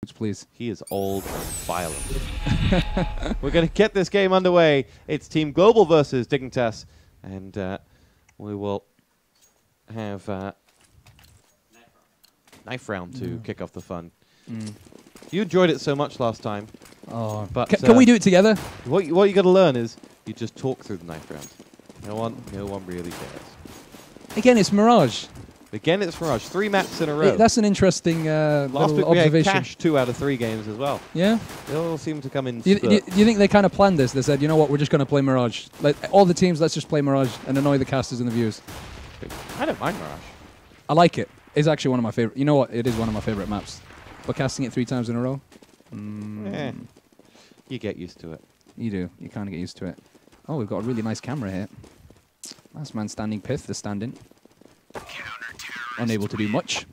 eSports, please. He is old and violent. We're going to get this game underway. It's Team Global versus Dignitas, and we will have knife round to kick off the fun. You enjoyed it so much last time. Oh, but can we do it together? What you got to learn is you just talk through the knife round. No one really cares. Again, it's Mirage. Again, it's Mirage. 3 maps in a row. That's an interesting last week observation. We had Cash 2 out of 3 games as well. Yeah? They all seem to come in Do you think they kind of planned this? They said, you know what, we're just going to play Mirage. Like, all the teams, let's just play Mirage and annoy the casters and the viewers. I don't mind Mirage. I like it. It's actually one of my favorite. You know what? It is one of my favorite maps. But casting it 3 times in a row? Yeah. You get used to it. You do. You kind of get used to it. Oh, we've got a really nice camera here. Last man standing, Pith, the stand-in. Unable to do much.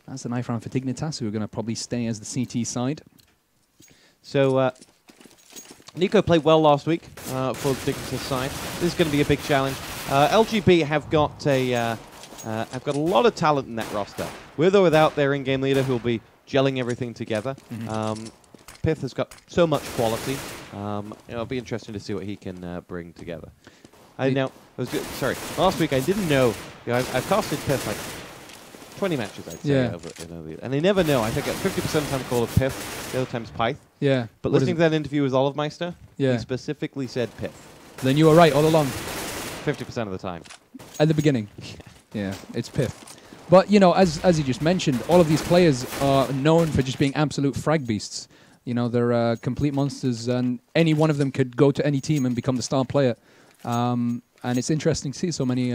That's the knife round for Dignitas, who are going to probably stay as the CT side. So, Nico played well last week for the Dignitas side. This is going to be a big challenge. LGB have got a lot of talent in that roster, with or without their in-game leader, who will be gelling everything together. Pith has got so much quality. It'll be interesting to see what he can bring together. Last week I didn't know. I've casted Pith like 20 matches, I'd say, and I never know. I think at 50% of the time I call it Pith, the other time's Pyth. Yeah. But listening to that interview with Olivmeister, he specifically said Pith. Then you were right all along. 50% of the time. At the beginning. Yeah, it's Pith. But, you know, as you just mentioned, all of these players are known for just being absolute frag beasts. You know, they're complete monsters, and any one of them could go to any team and become the star player. And it's interesting to see so many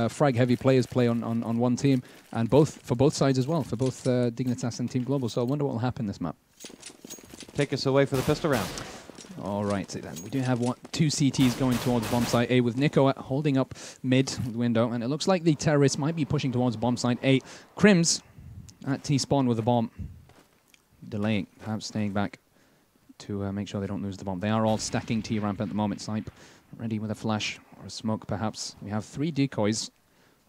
frag-heavy players play on one team, and for both sides as well, for both Dignitas and Team Global. So I wonder what will happen this map. Take us away for the pistol round. All right, so then we do have 2 CTs going towards bomb site A, with Nico holding up mid with window, and it looks like the terrorists might be pushing towards bomb site A. Crims at T-spawn with a bomb, delaying, perhaps staying back to make sure they don't lose the bomb. They are all stacking T-ramp at the moment. Snipe ready with a flash or a smoke, perhaps. We have 3 decoys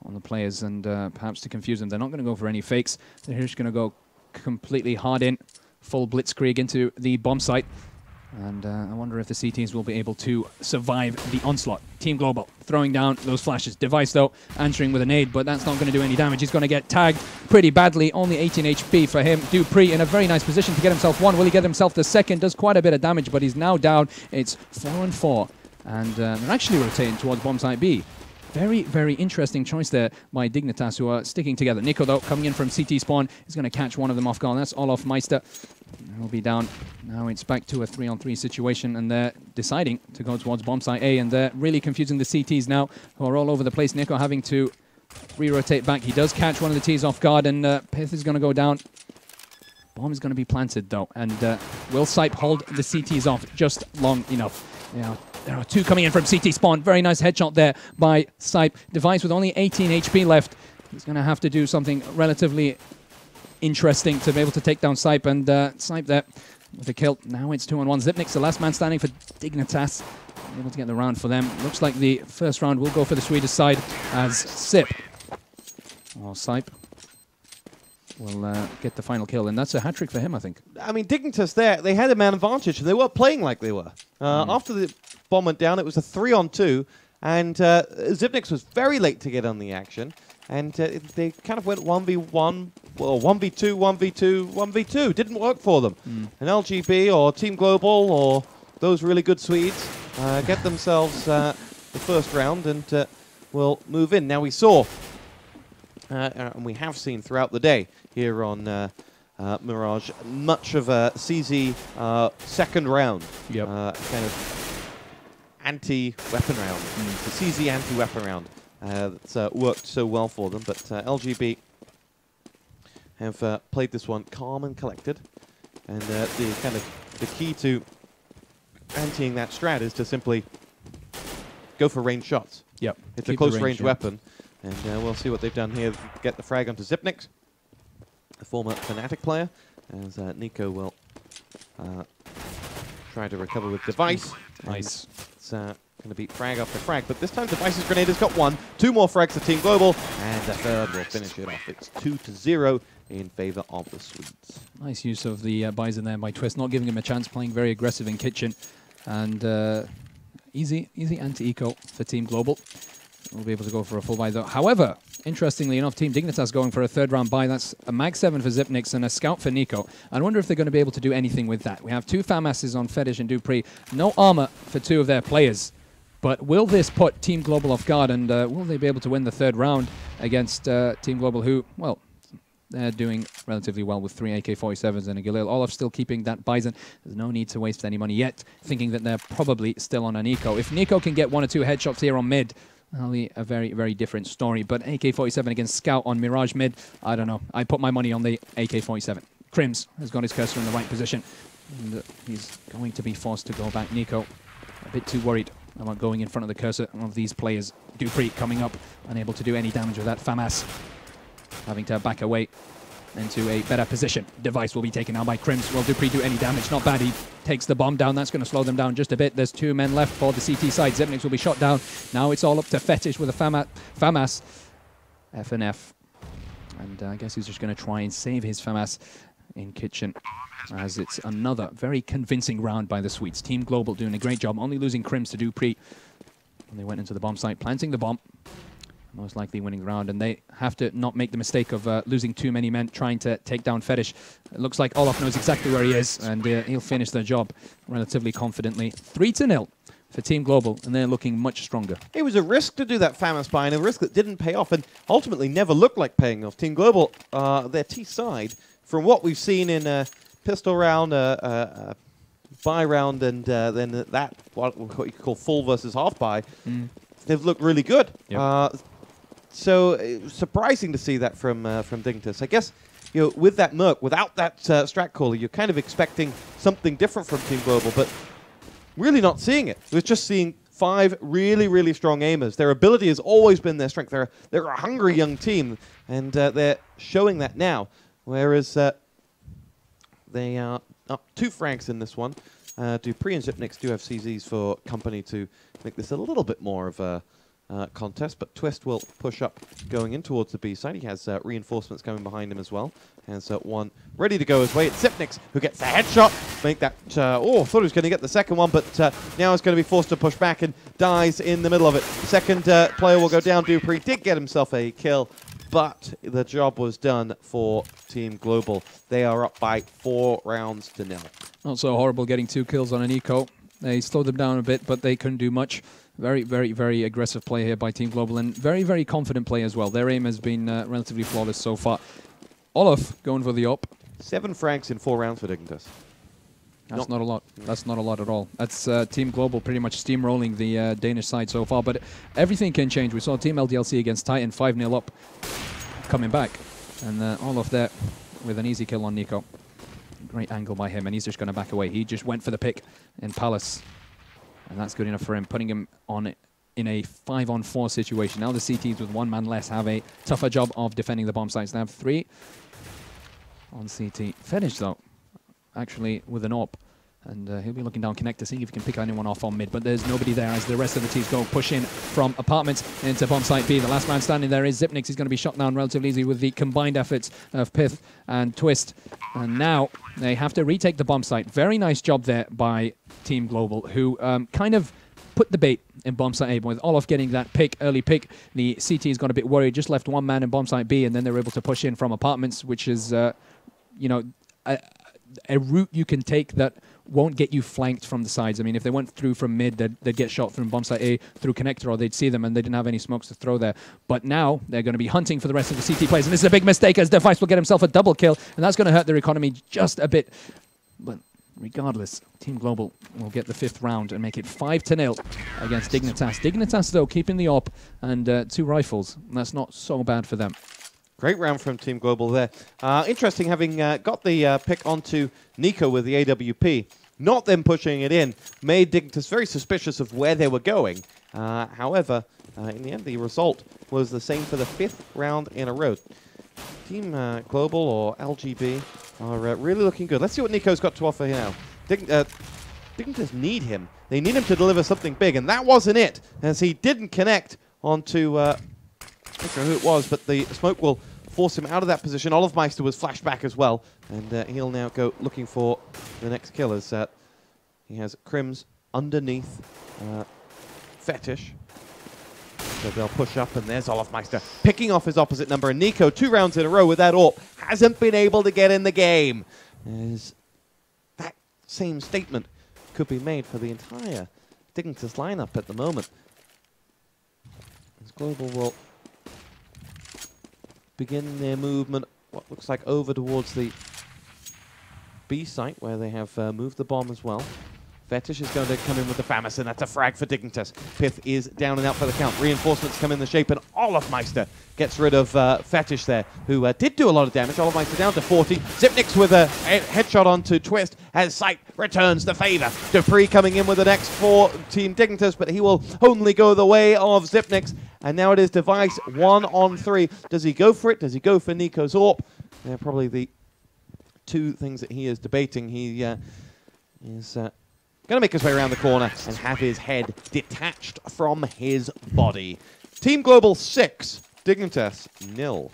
on the players, and perhaps to confuse them, they're not going to go for any fakes. They're just going to go completely hard in, full blitzkrieg into the bomb site. And I wonder if the CTs will be able to survive the onslaught. Team Global throwing down those flashes. Device, though, answering with a nade, but that's not going to do any damage. He's going to get tagged pretty badly. Only 18 HP for him. Dupree in a very nice position to get himself 1. Will he get himself the 2nd? Does quite a bit of damage, but he's now down. It's 4-4. And they're actually rotating towards bomb site B. Very, very interesting choice there by Dignitas, who are sticking together. Nico, though, coming in from CT spawn, is going to catch one of them off guard. That's Olivmeister. He'll be down. Now it's back to a 3-on-3 situation, and they're deciding to go towards bomb site A, and they're really confusing the CTs now, who are all over the place. Nico having to re-rotate back. He does catch one of the T's off guard, and Pith is going to go down. Bomb is going to be planted, though, and will Sipe hold the CTs off just long enough? Yeah. There are 2 coming in from CT spawn. Very nice headshot there by Sipe. Device with only 18 HP left. He's going to have to do something relatively interesting to be able to take down Sipe, and Sipe there with a kill. Now it's 2-on-1. Zipnik's the last man standing for Dignitas. Able to get the round for them. Looks like the first round will go for the Swedish side as Sip. Or Sipe will get the final kill, and that's a hat-trick for him, I think. I mean, Dignitas there, they had a man advantage, and they were playing like they were. After the bomb went down, it was a 3-on-2, and Zipnik's was very late to get on the action, and they kind of went 1v1, well, 1v2, 1v2, 1v2. Didn't work for them. And LGB or Team Global or those really good Swedes get themselves the first round and will move in. Now we saw, and we have seen throughout the day here on Mirage, much of a CZ second round, kind of anti-weapon round, the CZ anti-weapon round that's worked so well for them. But LGB have played this one calm and collected, and the key to antiing that strat is to simply go for range shots. Yep, it's a close range weapon, and we'll see what they've done here. Get the frag onto Zipnik, a former FNATIC player, as Nico will try to recover with Device. Nice. It's going to beat frag after frag, but this time Device's Grenade has got 1. 2 more frags for Team Global, and the third will finish it off. It's 2-0 in favor of the Swedes. Nice use of the Bison there by Twist, not giving him a chance, playing very aggressive in Kitchen. And easy anti-eco for Team Global. We'll be able to go for a full buy though. However, interestingly enough, Team Dignitas going for a third round buy. That's a Mag 7 for Xyp9x and a Scout for Nico. I wonder if they're going to be able to do anything with that. We have 2 FAMASs on Fetish and Dupree. No armor for 2 of their players. But will this put Team Global off guard, and will they be able to win the third round against Team Global, who, well, they're doing relatively well with 3 AK-47s and a Galil. Olaf still keeping that Bison. There's no need to waste any money yet, thinking that they're probably still on a Nico. If Nico can get 1 or 2 headshots here on mid, that'll be a very, very different story. But AK-47 against Scout on Mirage mid, I don't know. I put my money on the AK-47. Crims has got his cursor in the right position. And he's going to be forced to go back. Nico, a bit too worried about going in front of the cursor of these players. Dupree coming up, unable to do any damage with that FAMAS. Having to back away into a better position. Device will be taken out by Crims. Will Dupree do any damage? Not bad. He takes the bomb down. That's going to slow them down just a bit. There's 2 men left for the CT side. Xyp9x will be shot down. Now it's all up to Fetish with a FAMAS. FNF. And I guess he's just going to try and save his FAMAS in Kitchen, as it's another very convincing round by the Swedes. Team Global doing a great job, only losing Crims to Dupree. And they went into the bomb site, planting the bomb. Most likely winning the round, and they have to not make the mistake of losing too many men trying to take down Fetish. It looks like Olaf knows exactly where he is, and he'll finish the job relatively confidently. 3-0 for Team Global, and they're looking much stronger. It was a risk to do that FAMAS buy, and a risk that didn't pay off, and ultimately never looked like paying off. Team Global, their T side, from what we've seen in a pistol round, buy round, and then that, what you could call full versus half buy, they've looked really good. Yep. So it was surprising to see that from Dignitas. I guess, you know, with that Merc, without that strat caller, you're kind of expecting something different from Team Global, but really not seeing it. We're just seeing 5 really, really strong aimers. Their ability has always been their strength. They're a hungry young team, and they're showing that now. Whereas they are up 2 frags in this one. Dupree and Xyp9x do have CZs for company to make this a little bit more of a contest, but Twist will push up going in towards the B side. He has reinforcements coming behind him as well. Has 1 ready to go his way. It's Xyp9x who gets the headshot. Make that, thought he was going to get the second one, but now he's going to be forced to push back and dies in the middle of it. Second player will go down. Dupree did get himself a kill, but the job was done for Team Global. They are up by 4-0. Not so horrible getting 2 kills on an eco. They slowed them down a bit, but they couldn't do much. Very, very, very aggressive play here by Team Global, and very, very confident play as well. Their aim has been relatively flawless so far. Olaf going for the op. 7 frags in 4 rounds for Dignitas. That's not a lot. That's not a lot at all. That's Team Global pretty much steamrolling the Danish side so far, but everything can change. We saw Team LDLC against Titan 5-0 up, coming back, and Olaf there with an easy kill on Nico. Great angle by him, and he's just going to back away. He just went for the pick in Palace. And that's good enough for him, putting him on in a 5-on-4 situation. Now the CTs with 1 man less have a tougher job of defending the bomb sites. They have 3 on CT. Fetish, though, actually with an AWP. And he'll be looking down connect to see if he can pick anyone off on mid. But there's nobody there as the rest of the teams go push in from apartments into bomb site B. The last man standing there is Xyp9x. He's going to be shot down relatively easy with the combined efforts of Pith and Twist. And now they have to retake the bomb site. Very nice job there by Team Global, who kind of put the bait in bomb site A. With Olaf getting that early pick, the CT has got a bit worried. Just left 1 man in bomb site B, and then they were able to push in from apartments, which is, you know, a route you can take that won't get you flanked from the sides. I mean, if they went through from mid, they'd get shot through bomb site A, through connector, or they'd see them and they didn't have any smokes to throw there. But now they're going to be hunting for the rest of the CT players, and this is a big mistake as Device will get himself a double kill, and that's going to hurt their economy just a bit. But regardless, Team Global will get the 5th round and make it 5-0 against Dignitas. Dignitas, though, keeping the op and 2 rifles. And that's not so bad for them. Great round from Team Global there. Interesting, having got the pick onto Nico with the AWP, not them pushing it in, made Dignitas very suspicious of where they were going. However, in the end, the result was the same for the 5th round in a row. Team Global or LGB are really looking good. Let's see what Nico's got to offer here now. Dignitas need him. They need him to deliver something big, and that wasn't it, as he didn't connect onto, I don't know who it was, but the smoke will force him out of that position. Olofmeister was flashed back as well, and he'll now go looking for the next kill, as he has Crims underneath Fetish. So they'll push up, and there's Olofmeister picking off his opposite number, and Nico, 2 rounds in a row with that AWP, hasn't been able to get in the game. As that same statement could be made for the entire Dignitas lineup at the moment. As Global will begin their movement, what looks like over towards the B site, where they have moved the bomb as well. Fetish is going to come in with the FAMAS, and that's a frag for Dignitas. Pith is down and out for the count. Reinforcements come in the shape, and Olofmeister gets rid of Fetish there, who did do a lot of damage. Olofmeister down to 40. Xyp9x with a headshot onto Twist, as Sight returns the favor. Dupree coming in with the next for Team Dignitas, but he will only go the way of Xyp9x. And now it is Device 1-on-3. Does he go for it? Does he go for Nico's AWP? They're probably the 2 things that he is debating. He is going to make his way around the corner and have his head detached from his body. Team Global 6, Dignitas 0.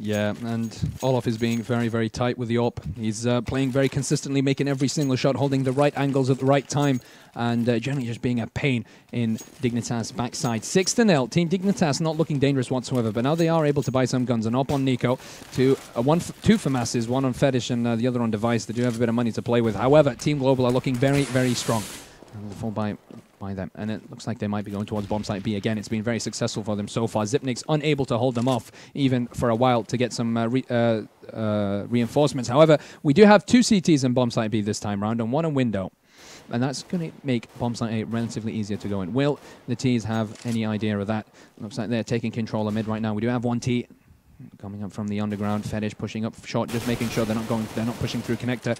Yeah, and Olof is being very, very tight with the AWP. He's playing very consistently, making every single shot, holding the right angles at the right time, and generally just being a pain in Dignitas' backside. 6-0. Team Dignitas not looking dangerous whatsoever, but now they are able to buy some guns. An AWP on Nico, two FAMASes, one on Fetish and the other on Device. They do have a bit of money to play with. However, Team Global are looking very, very strong. And the full buy them, and it looks like they might be going towards bomb site B again. It's been very successful for them so far. Xyp9x unable to hold them off even for a while to get some reinforcements. However, we do have 2 CTs in bomb site B this time round, and 1 in window, and that's going to make bomb site A relatively easier to go in. Will the T's have any idea of that? Looks like they're taking control of mid right now. We do have 1 T coming up from the underground. Fetish pushing up short, just making sure they're not pushing through connector.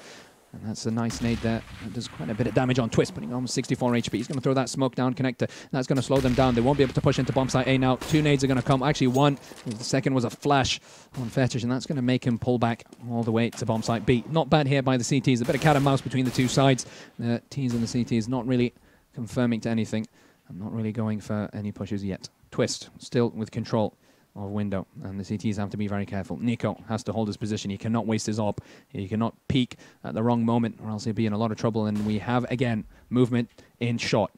And that's a nice nade there. That does quite a bit of damage on Twist, putting almost 64 HP. He's going to throw that smoke down connector. That's going to slow them down. They won't be able to push into bomb site A now. 2 nades are going to come. Actually, 1. The second was a flash on Fetish, and that's going to make him pull back all the way to bomb site B. Not bad here by the CTs. A bit of cat and mouse between the 2 sides. The T's and the CTs not really confirming to anything. I'm not really going for any pushes yet. Twist still with control of window, and the CTs have to be very careful. Nico has to hold his position. He cannot waste his AWP. He cannot peek at the wrong moment, or else he'll be in a lot of trouble. And we have, again, movement in shot.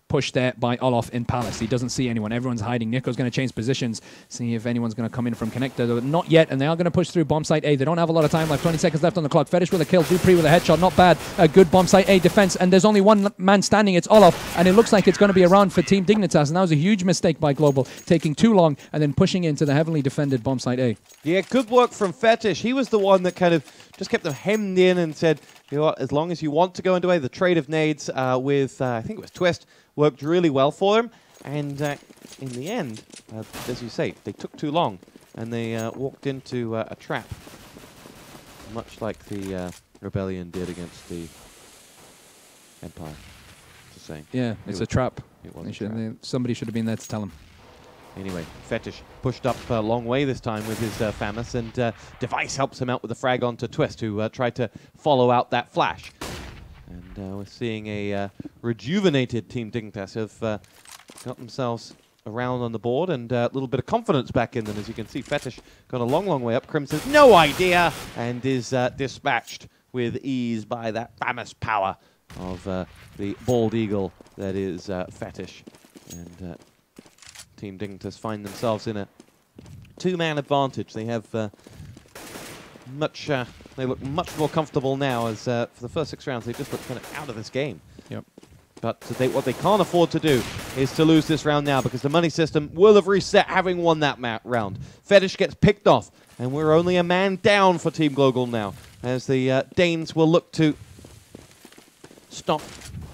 Push there by Olof in Palace. He doesn't see anyone. Everyone's hiding. Nico's going to change positions, see if anyone's going to come in from connector. Not yet, and they are going to push through bomb site A. They don't have a lot of time left. 20 seconds left on the clock. Fetish with a kill. Dupree with a headshot. Not bad. A good bomb site A defense, and there's only 1 man standing. It's Olof, and it looks like it's going to be a round for Team Dignitas, and that was a huge mistake by Global, taking too long and then pushing into the heavily defended bomb site A. Yeah, good work from Fetish. He was the one that kind of just kept them hemmed in and said, you know what, as long as you want to go into A, the trade of nades with, I think it was Twist, worked really well for him. And in the end, as you say, they took too long, and they walked into a trap, much like the Rebellion did against the Empire. Just saying. Yeah, it's a trap. It was a trap. Somebody should have been there to tell him. Anyway, Fetish pushed up a long way this time with his FAMAS, and Device helps him out with the frag onto Twist, who tried to follow out that flash. And we're seeing a rejuvenated Team Dignitas have got themselves around on the board, and a little bit of confidence back in them. As you can see, Fetish got a long, long way up. Crimson has no idea, and is dispatched with ease by that FAMAS power of the bald eagle that is Fetish. And Team Dignitas find themselves in a 2-man advantage. They have they look much more comfortable now, as for the first 6 rounds they just look kind of out of this game. Yep. But what they can't afford to do is to lose this round now, because the money system will have reset having won that round. Fetish gets picked off, and we're only a man down for Team Global now, as the Danes will look to stop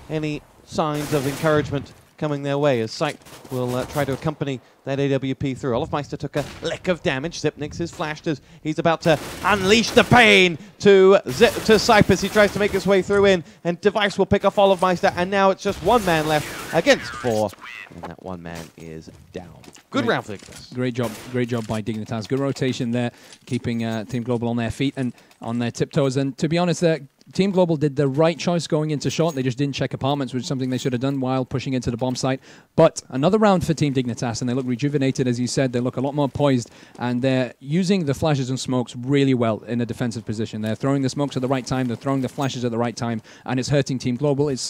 any signs of encouragement coming their way, as Sight will try to accompany that AWP through. Olofmeister took a lick of damage. Xyp9x is flashed as he's about to unleash the pain to Sight as he tries to make his way through in, and Device will pick off Olofmeister, and now it's just 1 man left against 4, and that 1 man is down. Good round for Dignitas. Great job by Dignitas. Good rotation there, keeping Team Global on their feet and on their tiptoes, and to be honest, Team Global did the right choice going into short. They just didn't check apartments, which is something they should have done while pushing into the bomb site. But another round for Team Dignitas, and they look rejuvenated, as you said. They look a lot more poised, and they're using the flashes and smokes really well in a defensive position. They're throwing the smokes at the right time. They're throwing the flashes at the right time, and it's hurting Team Global. It's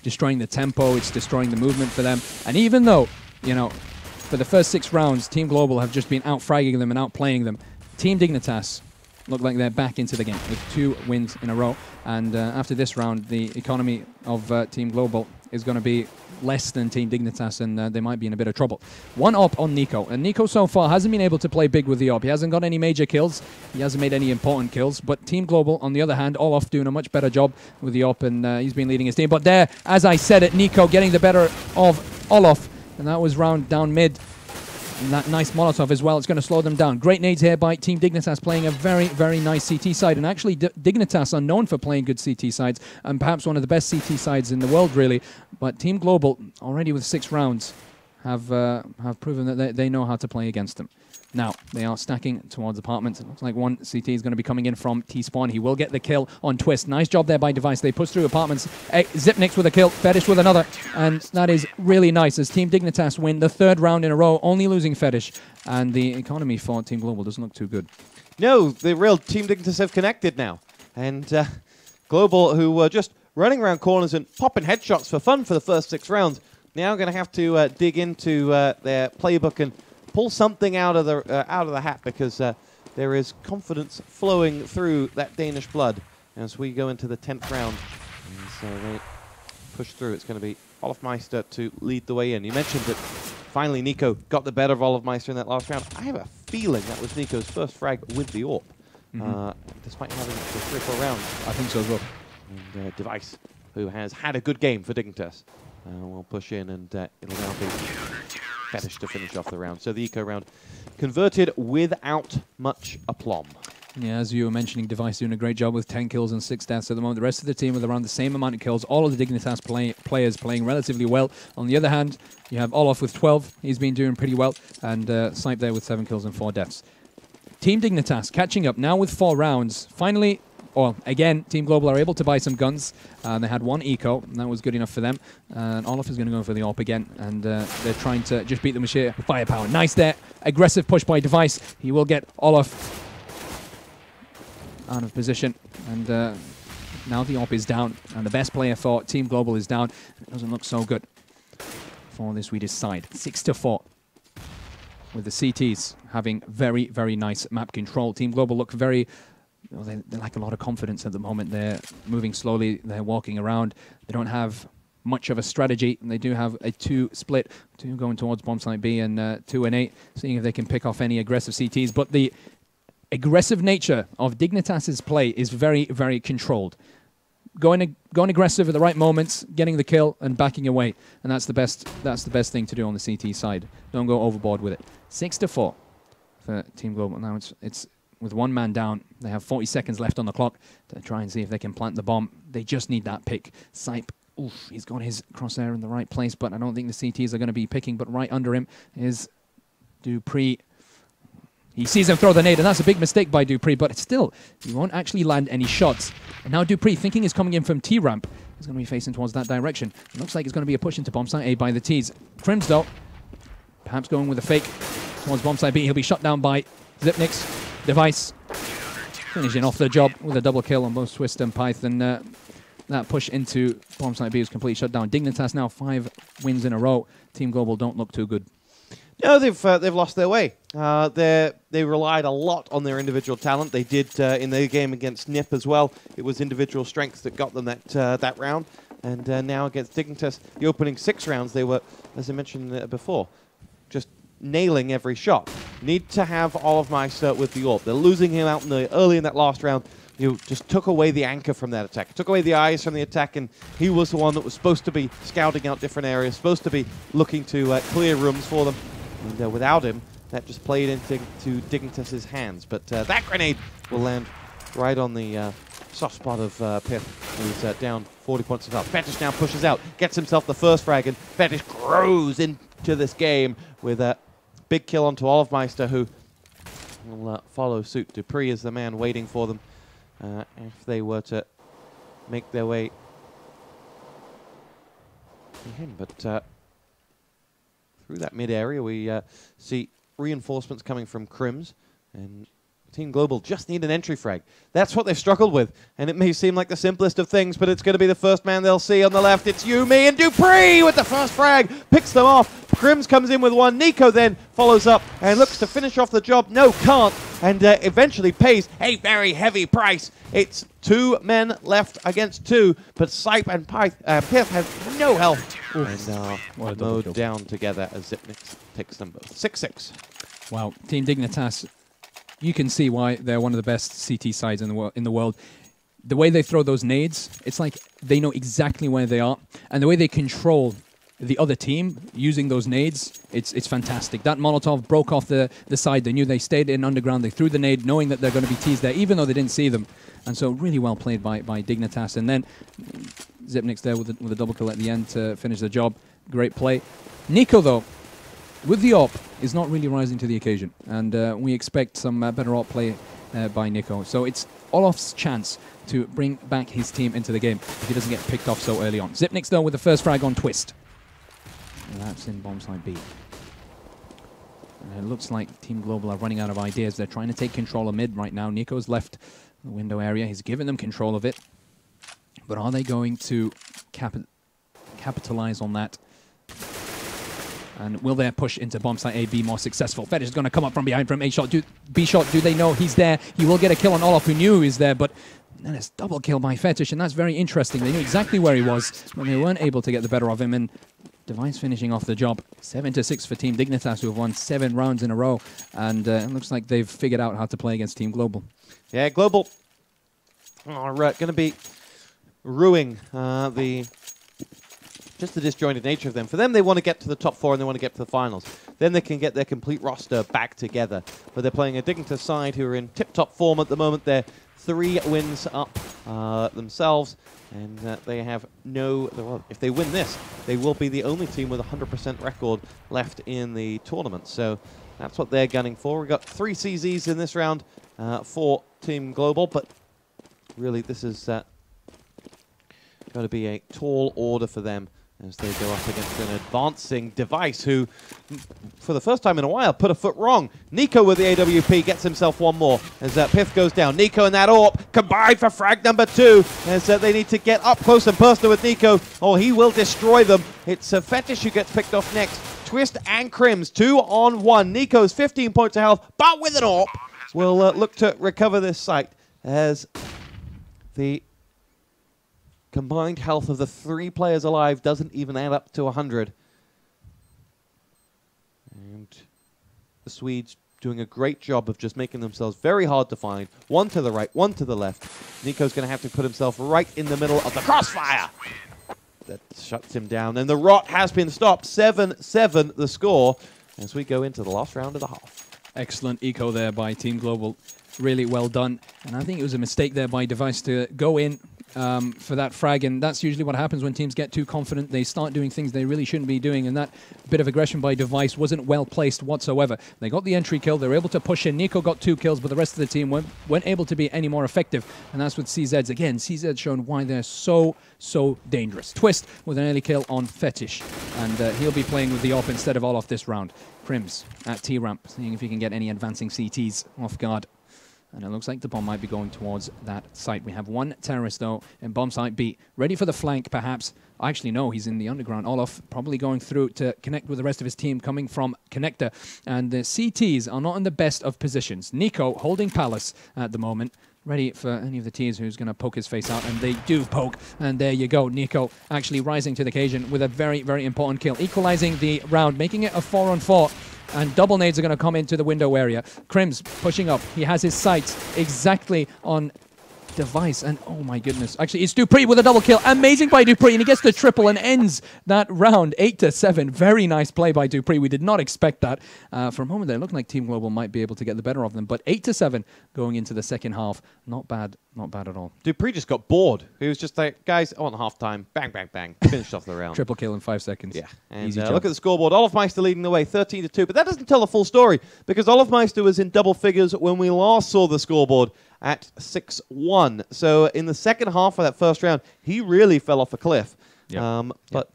destroying the tempo. It's destroying the movement for them. And even though, you know, for the first 6 rounds, Team Global have just been out-fragging them and outplaying them, Team Dignitas look like they're back into the game with 2 wins in a row. And after this round, the economy of Team Global is going to be less than Team Dignitas, and they might be in a bit of trouble. 1 op on Nico. And Nico so far hasn't been able to play big with the op. He hasn't got any major kills. He hasn't made any important kills. But Team Global, on the other hand, Olaf doing a much better job with the op, and he's been leading his team. But there, as I said it, Nico getting the better of Olaf. And that was round down mid. And that nice Molotov as well. It's going to slow them down. Great nades here by Team Dignitas, playing a very, very nice CT side. And actually, Dignitas are known for playing good CT sides, and perhaps one of the best CT sides in the world, really. But Team Global, already with 6 rounds, have proven that they know how to play against them. Now, they are stacking towards apartments. It looks like one CT is going to be coming in from T-Spawn. He will get the kill on Twist. Nice job there by Device. They push through apartments. Zipnix with a kill. Fetish with another. And that is really nice as Team Dignitas win the 3rd round in a row, only losing Fetish. And the economy for Team Global doesn't look too good. No, the real Team Dignitas have connected now. And Global, who were just running around corners and popping headshots for fun for the first 6 rounds, now going to have to dig into their playbook and pull something out of the hat, because there is confidence flowing through that Danish blood as we go into the 10th round. And so they push through. It's going to be Olafmeister to lead the way in. You mentioned that finally Nico got the better of Olafmeister in that last round. I have a feeling that was Nico's first frag with the AWP, despite having it for 3 or 4 rounds. I think so as well. And Device, who has had a good game for Dignitas, will push in, and it'll now be Fetish to finish off the round. So the eco round converted without much aplomb. Yeah, as you were mentioning, Device doing a great job with 10 kills and 6 deaths at the moment. The rest of the team with around the same amount of kills. All of the Dignitas players playing relatively well. On the other hand, you have Olaf with 12. He's been doing pretty well. And Snipe there with 7 kills and 4 deaths. Team Dignitas catching up now with 4 rounds. Finally, or again, Team Global are able to buy some guns. They had 1 eco, and that was good enough for them. And Olaf is going to go for the AWP again, and they're trying to just beat them with sheer firepower. Nice there. Aggressive push by Device. He will get Olaf out of position, and now the AWP is down, and the best player for Team Global is down. It doesn't look so good for the Swedish side. 6-4. With the CTs having very, very nice map control. Team Global look very... They lack a lot of confidence at the moment. They're moving slowly. They're walking around. They don't have much of a strategy. And they do have a 2 split, 2 going towards bomb site B and 2 and 8, seeing if they can pick off any aggressive CTs. But the aggressive nature of Dignitas's play is very, very controlled. Going aggressive at the right moments, getting the kill and backing away, and that's the best thing to do on the CT side. Don't go overboard with it. 6-4 for Team Global. Now it's with 1 man down. They have 40 seconds left on the clock to try and see if they can plant the bomb. They just need that pick. Sipe, oof, he's got his crosshair in the right place, but I don't think the CTs are going to be picking. But right under him is Dupree. He sees him throw the nade, and that's a big mistake by Dupree, but still, he won't actually land any shots. And now Dupree, thinking he's coming in from T-ramp, is going to be facing towards that direction. It looks like it's going to be a push into bomb site A by the Ts. Crims, though, perhaps going with a fake towards bomb site B. He'll be shot down by Zipnix. Device finishing off the job with a double kill on both Twist and Python. That push into bomb site B was completely shut down. Dignitas now 5 wins in a row. Team Global don't look too good. No, they've lost their way. They relied a lot on their individual talent. They did in their game against NIP as well. It was individual strength that got them that round. And now against Dignitas, the opening 6 rounds, they were, as I mentioned before, just nailing every shot. Need to have Olafmeister with the AWP. They're losing him out early in that last round. You just took away the anchor from that attack. Took away the eyes from the attack, and he was the one that was supposed to be scouting out different areas, supposed to be looking to clear rooms for them. And without him, that just played into Dignitas' hands. But that grenade will land right on the soft spot of Piff, who's down 40 points of health. Fetish now pushes out, gets himself the first frag, and Fetish grows into this game with a big kill onto Olafmeister, who will follow suit. Dupree is the man waiting for them if they were to make their way in. But through that mid area, we see reinforcements coming from Crims, and Team Global just need an entry frag. That's what they've struggled with, and it may seem like the simplest of things, but it's going to be the first man they'll see on the left. It's Yumi, and dupreeh with the first frag picks them off. Crims comes in with one. Nico then follows up and looks to finish off the job. No, can't, and eventually pays a very heavy price. It's 2 men left against 2, but Sipe and Pith have no health. And mowed down together as Xyp9x takes them both. 6-6. Wow, Team Dignitas, you can see why they're one of the best CT sides in the world. The way they throw those nades, it's like they know exactly where they are, and the way they control the other team using those nades, it's fantastic. That Molotov broke off the side. They knew they stayed in underground. They threw the nade knowing that they're going to be teased there, even though they didn't see them. And so really well played by Dignitas. And then Xyp9x there with a double kill at the end to finish the job. Great play. Nico, though, with the AWP, is not really rising to the occasion. And we expect some better AWP play by Nico. So it's Olof's chance to bring back his team into the game if he doesn't get picked off so early on. Xyp9x, though, with the first frag on Twist. And that's in bomb site B. And it looks like Team Global are running out of ideas. They're trying to take control of mid right now. Nico's left the window area. He's given them control of it. But are they going to capitalize on that? And will their push into bomb site A be more successful? FACEIT is going to come up from behind from A shot. B shot, do they know he's there? He will get a kill on Olof, who knew he was there, but then it's double kill by FACEIT, and that's very interesting. They knew exactly where he was, but they weren't able to get the better of him, and Device finishing off the job. 7-6 for Team Dignitas, who have won 7 rounds in a row, and it looks like they've figured out how to play against Team Global. Yeah, Global are going to be ruining just the disjointed nature of them. For them, they want to get to the top 4 and they want to get to the finals. Then they can get their complete roster back together. But they're playing a Dignitas side who are in tip-top form at the moment. They're 3 wins up themselves, and they have no... Well, if they win this, they will be the only team with a 100% record left in the tournament. So that's what they're gunning for. We've got 3 CZs in this round for Team Global, but really this is going to be a tall order for them as they go up against an advancing Device who, for the first time in a while, put a foot wrong. Nico with the AWP gets himself one more as Pith goes down. Nico and that AWP combined for frag number 2 as they need to get up close and personal with Nico, or he will destroy them. It's FACEIT who gets picked off next. Twist and Crims, 2-on-1. Nico's 15 points of health, but with an AWP will look to recover this site as the combined health of the 3 players alive doesn't even add up to 100. And the Swedes doing a great job of just making themselves very hard to find. One to the right, one to the left. Nico's going to have to put himself right in the middle of the crossfire. That shuts him down. And the rot has been stopped. 7-7 the score as we go into the last round of the half. Excellent eco there by Team Global. Really well done. And I think it was a mistake there by Device to go in for that frag, and that's usually what happens when teams get too confident. They start doing things they really shouldn't be doing, and that bit of aggression by Device wasn't well placed whatsoever. They got the entry kill, they were able to push in. Nico got 2 kills, but the rest of the team weren't able to be any more effective, and that's with CZs. Again, CZ's shown why they're so dangerous. Twist with an early kill on FACEIT, and he'll be playing with the AWP instead of Olof this round. Crims at T-ramp, seeing if he can get any advancing CTs off guard. And it looks like the bomb might be going towards that site. We have 1 terrorist, though, in bomb site B. Ready for the flank, perhaps. Actually, no, he's in the underground. Olof probably going through to connect with the rest of his team coming from Connector. And the CTs are not in the best of positions. Nico holding Palace at the moment. Ready for any of the teams who's going to poke his face out. And they do poke. And there you go. Nico actually rising to the occasion with a very, very important kill. Equalizing the round, making it a 4-on-4. And double nades are going to come into the window area. Crims pushing up. He has his sights exactly on Device. And oh my goodness. Actually, it's dupreeh with a double kill. Amazing by dupreeh. And he gets the triple and ends that round 8-7. Very nice play by dupreeh. We did not expect that. For a moment there, it looked like Team Global might be able to get the better of them. But 8-7 going into the second half. Not bad Not bad at all. Dupree just got bored. He was just like, guys, I want half-time. Bang, bang, bang. Finished off the round. Triple kill in 5 seconds. Yeah. And Easy look at the scoreboard. Olofmeister leading the way, 13-2. But that doesn't tell the full story, because Olofmeister was in double figures when we last saw the scoreboard at 6-1. So in the second half of that first round, he really fell off a cliff. Yep. But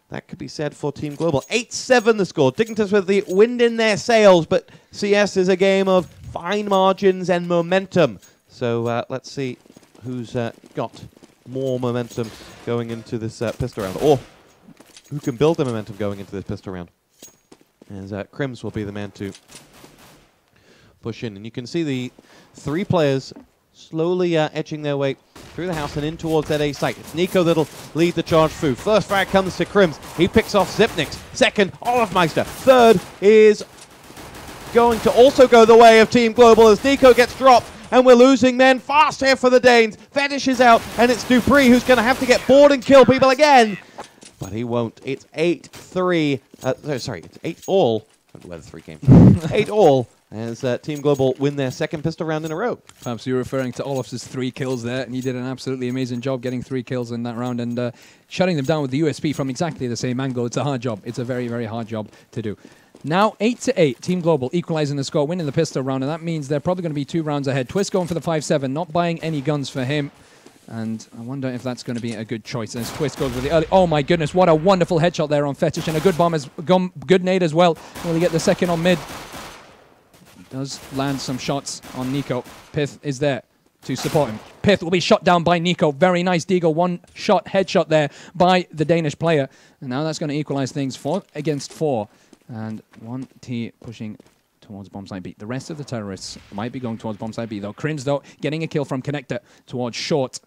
that could be said for Team Global. 8-7 the score. Dignitas with the wind in their sails, but CS is a game of fine margins and momentum. So let's see who's got more momentum going into this pistol round, or who can build the momentum going into this pistol round. As Crims will be the man to push in. And you can see the 3 players slowly edging their way through the house and in towards that A site. It's Nico that'll lead the charge through. First frag comes to Crims. He picks off Zipnix. Second, Olofmeister. Third is going to also go the way of Team Global as Nico gets dropped. And we're losing men fast here for the Danes. Fetish is out, and it's Dupree who's going to have to get bored and kill people again. But he won't. It's 8-3. Sorry, it's 8-all. I don't know where the 3 came from. 8-all as Team Global win their second pistol round in a row. Perhaps you're referring to Olof's 3 kills there, and he did an absolutely amazing job getting 3 kills in that round and shutting them down with the USP from exactly the same angle. It's a hard job. It's a very, very hard job to do. Now 8-8, Team Global equalizing the score, winning the pistol round, and that means they're probably going to be 2 rounds ahead. Twist going for the 5-7, not buying any guns for him. And I wonder if that's going to be a good choice as Twist goes with the early. Oh my goodness, what a wonderful headshot there on Fetish, and a good bomb, good nade as well. Will he get the second on mid? He does land some shots on Nico. Pith is there to support him. Pith will be shot down by Nico. Very nice Deagle, 1-shot headshot there by the Danish player. And now that's going to equalize things 4 against 4. And 1T pushing towards bombsite B. The rest of the terrorists might be going towards bombsite B, though. Crims, though, getting a kill from Connector towards Short.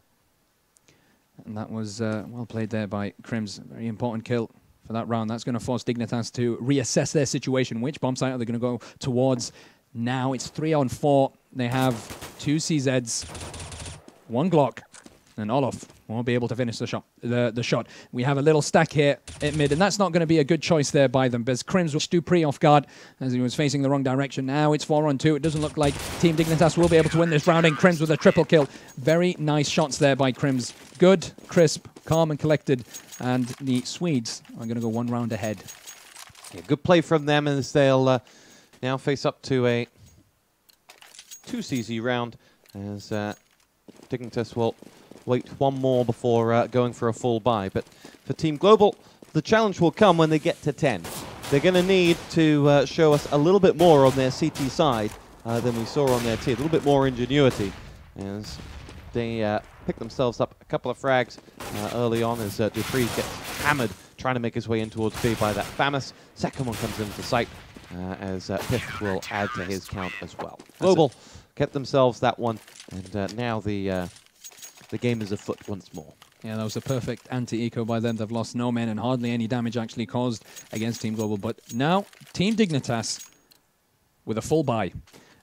And that was well played there by Crims. Very important kill for that round. That's going to force Dignitas to reassess their situation. Which bombsite are they going to go towards now? It's 3-on-4. They have 2 CZs, 1 Glock, and Olof won't be able to finish the shot. The shot. We have a little stack here at mid, and that's not going to be a good choice there by them, because Crims was Dupree off guard as he was facing the wrong direction. Now it's 4-on-2. It doesn't look like Team Dignitas will be able to win this round, and Crims with a triple kill. Very nice shots there by Crims. Good, crisp, calm and collected, and the Swedes are going to go 1 round ahead. Yeah, good play from them as they'll now face up to a 2CZ round as Dignitas will wait 1 more before going for a full buy. But for Team Global, the challenge will come when they get to 10. They're going to need to show us a little bit more on their CT side than we saw on their T. A little bit more ingenuity as they pick themselves up a couple of frags early on as Dupree gets hammered, trying to make his way in towards B by that FAMAS. Second one comes into sight as Pith will add to his count as well. Global get themselves that one, and now the game is afoot once more. Yeah, that was a perfect anti-eco by them. They've lost no men and hardly any damage actually caused against Team Global. But now, Team Dignitas with a full buy.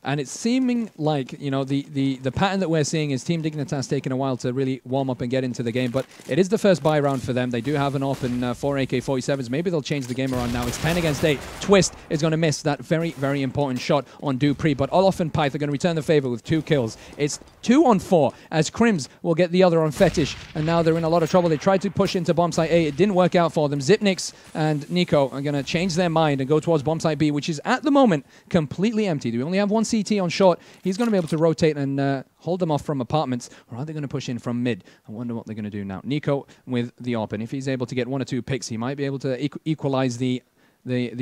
And it's seeming like, you know, the pattern that we're seeing is Team Dignitas taking a while to really warm up and get into the game. But it is the first buy round for them. They do have an open 4 AK-47s. Maybe they'll change the game around now. It's 10 against 8. Twist is going to miss that very, very important shot on Dupree. But Olof and Pyth are going to return the favor with 2 kills. It's 2-on-4 as Crims will get the other on Fetish. And now they're in a lot of trouble. They tried to push into bombsite A. It didn't work out for them. Zipnix and Nico are going to change their mind and go towards bombsite B, which is at the moment completely empty. We only have 1 CT on Short. He's going to be able to rotate and hold them off from apartments, or are they going to push in from mid? I wonder what they're going to do now. Nico with the AWP, and if he's able to get 1 or 2 picks, he might be able to equalize the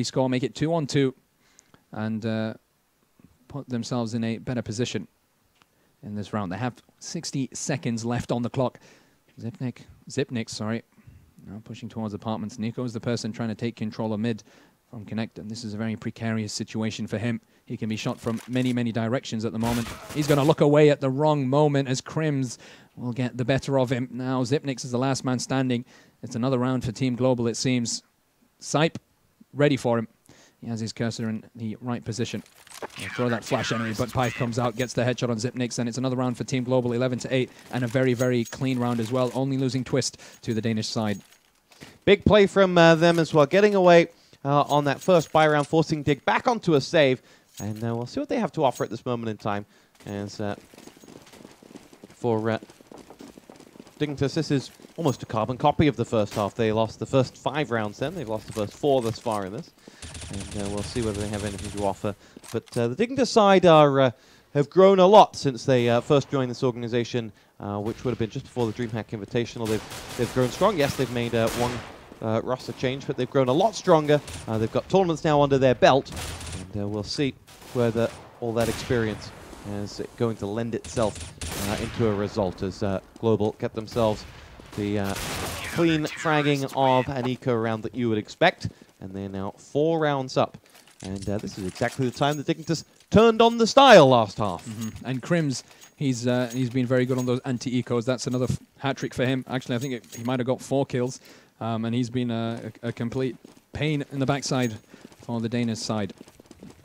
score, make it 2-on-2, and put themselves in a better position in this round. They have 60 seconds left on the clock. Zipnix, sorry. Now pushing towards apartments. Nico is the person trying to take control of mid from Connect, and this is a very precarious situation for him. He can be shot from many, many directions at the moment. He's going to look away at the wrong moment as Crims will get the better of him. Now Zipnix is the last man standing. It's another round for Team Global, it seems. Sipe, ready for him. He has his cursor in the right position. He'll throw that flash enemy, but Pyth comes out, gets the headshot on Zipnix, and it's another round for Team Global, 11-8, and a very, very clean round as well, only losing Twist to the Danish side. Big play from them as well, getting away on that first buy round, forcing Dig back onto a save. And we'll see what they have to offer at this moment in time as for Dignitas. This is almost a carbon copy of the first half. They lost the first 5 rounds then. They've lost the first 4 thus far in this. And we'll see whether they have anything to offer. But the Dignitas side have grown a lot since they first joined this organization, which would have been just before the DreamHack Invitational. They've grown strong. Yes, they've made one roster change, but they've grown a lot stronger. They've got tournaments now under their belt, and we'll see whether all that experience is going to lend itself into a result as Global get themselves the clean fragging of an eco round that you would expect, and they're now 4 rounds up. And this is exactly the time the Dignitas turned on the style last half. And Crims, he's been very good on those anti-ecos. That's another hat trick for him. Actually, I think he might have got 4 kills, and he's been a complete pain in the backside for the Danish side.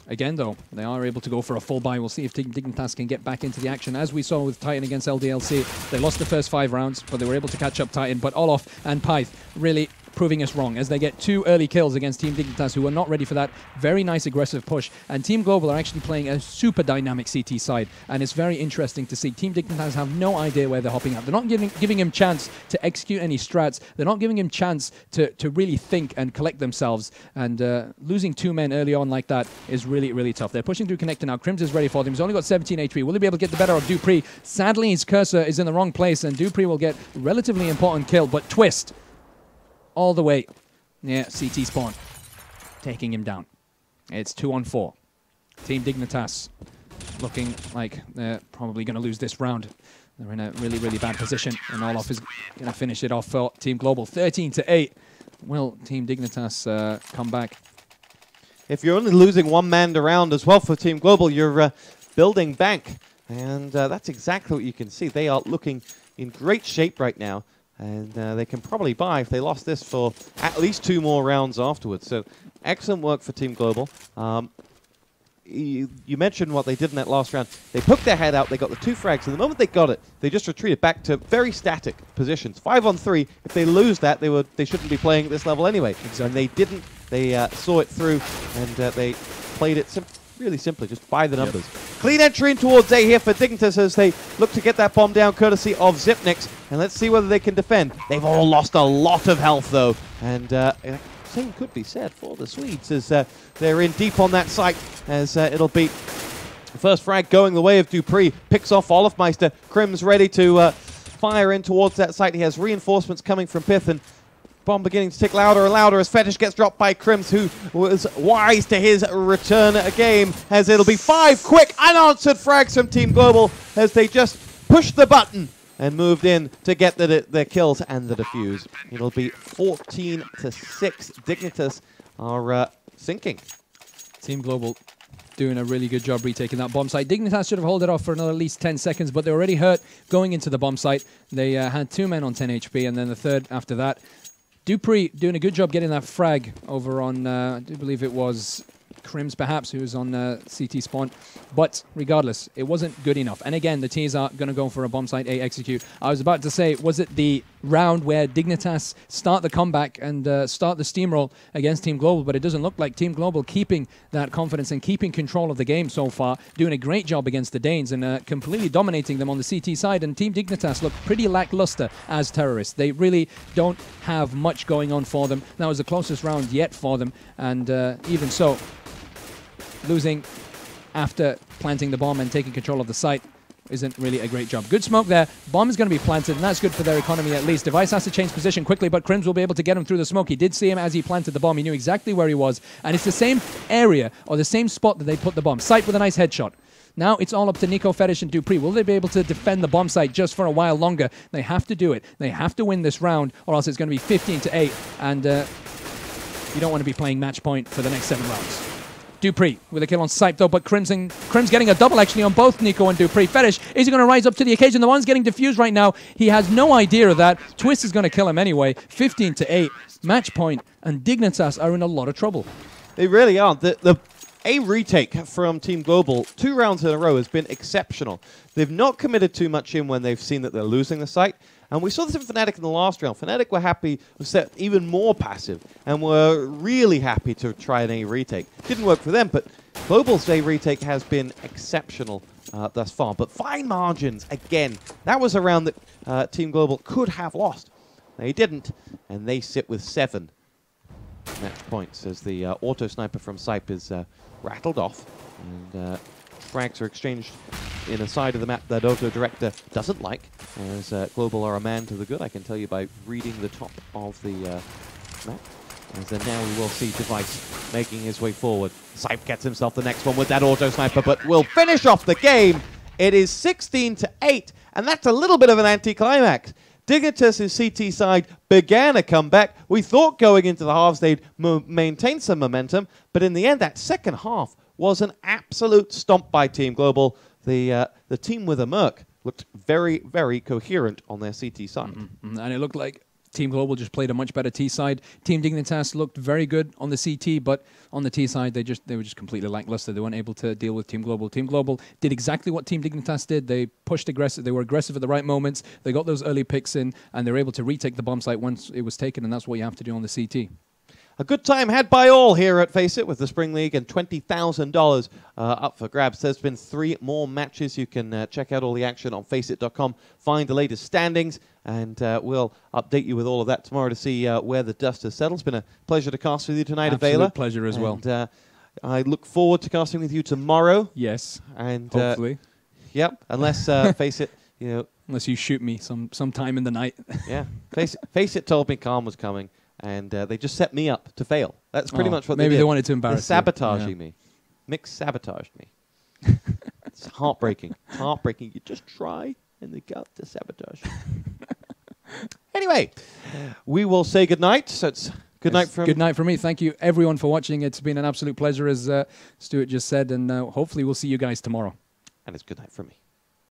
Again, though, they are able to go for a full buy. We'll see if Dignitas can get back into the action. As we saw with Titan against LDLC, they lost the first 5 rounds, but they were able to catch up Titan. But Olof and Pyth really proving us wrong as they get 2 early kills against Team Dignitas, who are not ready for that very nice aggressive push. And Team Global are actually playing a super dynamic CT side, and it's very interesting to see. Team Dignitas have no idea where they're hopping out. They're not giving him chance to execute any strats. They're not giving him chance to really think and collect themselves. And losing 2 men early on like that is really, really tough. They're pushing through Connector now. Crims is ready for them. He's only got 17 HP. Will he be able to get the better of Dupree? Sadly, his cursor is in the wrong place, and Dupree will get relatively important kill, but Twist all the way. Yeah, CT spawn, taking him down. It's 2-on-4. Team Dignitas looking like they're probably going to lose this round. They're in a really, really bad position, and Olof is going to finish it off for Team Global. 13-8. Will Team Dignitas come back? If you're only losing 1 man around as well for Team Global, you're building bank. And that's exactly what you can see. They are looking in great shape right now. And they can probably buy, if they lost this, for at least 2 more rounds afterwards. So excellent work for Team Global. You mentioned what they did in that last round. They poked their head out, they got the 2 frags, and the moment they got it, they just retreated back to very static positions. 5-on-3, if they lose that, they shouldn't be playing at this level anyway. Exactly. And they didn't. They saw it through, and they played it really simply, just by the numbers. Yep. Clean entry in towards A here for Dignitas as they look to get that bomb down courtesy of Zipnix. And let's see whether they can defend. They've all lost a lot of health, though. And same could be said for the Swedes as they're in deep on that site, as it'll be the first frag going the way of Dupree. Picks off Olofmeister. Crims ready to fire in towards that site. He has reinforcements coming from Pith, and bomb beginning to tick louder and louder as Fetish gets dropped by Crims, who was wise to his return game, as it'll be 5 quick unanswered frags from Team Global as they just pushed the button and moved in to get the kills and the defuse. It'll be 14-6. Dignitas are sinking. Team Global doing a really good job retaking that bomb site. Dignitas should have held it off for another at least 10 seconds, but they're already hurt going into the bomb site. They had 2 men on 10 HP, and then the third after that. Dupree doing a good job getting that frag over on, I do believe it was Crims perhaps, who was on CT spawn. But regardless, it wasn't good enough. And again, the T's are going to go for a bomb site A execute. I was about to say, was it the round where Dignitas start the comeback and start the steamroll against Team Global? But it doesn't look like Team Global keeping that confidence and keeping control of the game so far, doing a great job against the Danes and completely dominating them on the CT side. And Team Dignitas look pretty lackluster as terrorists. They really don't have much going on for them. That was the closest round yet for them. And even so, losing after planting the bomb and taking control of the site isn't really a great job. Good smoke there. Bomb is going to be planted, and that's good for their economy at least. Device has to change position quickly, but Crims will be able to get him through the smoke. He did see him as he planted the bomb. He knew exactly where he was, and it's the same area or the same spot that they put the bomb. Site with a nice headshot. Now it's all up to Nico, Fetish, and Dupree. Will they be able to defend the bomb site just for a while longer? They have to do it. They have to win this round, or else it's going to be 15-8, and you don't want to be playing match point for the next 7 rounds. Dupree with a kill on sight though, but Crims getting a double actually on both Nico and Dupree. Fetish, is he going to rise up to the occasion? The one's getting defused right now. He has no idea of that. Twist is going to kill him anyway. 15-8, match point, and Dignitas are in a lot of trouble. They really are. The A retake from Team Global 2 rounds in a row has been exceptional. They've not committed too much in when they've seen that they're losing the site. And we saw this in FNATIC in the last round. FNATIC were happy to set even more passive and were really happy to try an A retake. Didn't work for them, but Global's day retake has been exceptional thus far, but fine margins again. That was a round that Team Global could have lost. They didn't, and they sit with 7 match points as the auto sniper from Sipe is rattled off, and frags are exchanged in a side of the map that Auto Director doesn't like, as Global are a man to the good, I can tell you by reading the top of the map. As now we will see Device making his way forward. Sipe gets himself the next one with that auto sniper, but will finish off the game. It is 16-8, and that's a little bit of an anticlimax. Dignitas' CT side began a comeback. We thought going into the halves they'd maintain some momentum, but in the end, that second half was an absolute stomp by Team Global. The team with a Merc looked very, very coherent on their CT side. And it looked like Team Global just played a much better T side. Team Dignitas looked very good on the CT, but on the T side, they were just completely lackluster. They weren't able to deal with Team Global. Team Global did exactly what Team Dignitas did. They pushed aggressive. They were aggressive at the right moments. They got those early picks in, and they were able to retake the bomb site once it was taken, and that's what you have to do on the CT. A good time had by all here at FACEIT with the Spring League and $20,000 up for grabs. There's been 3 more matches. You can check out all the action on FACEIT.com, find the latest standings, and we'll update you with all of that tomorrow to see where the dust has settled. It's been a pleasure to cast with you tonight, Absolute Avela. pleasure as well. And I look forward to casting with you tomorrow. Yes, and hopefully. Yep, unless FACEIT, you know, unless you shoot me sometime in the night. Yeah, FACEIT told me Calm was coming. And they just set me up to fail. That's pretty much what they did. Maybe they wanted to embarrass They're sabotaging me. Mix sabotaged me. It's heartbreaking. It's heartbreaking. You just try, and they got to sabotage you. Anyway, we will say goodnight. So it's good night from... Good night from me. Thank you, everyone, for watching. It's been an absolute pleasure, as Stuart just said, and hopefully we'll see you guys tomorrow. And it's good night from me.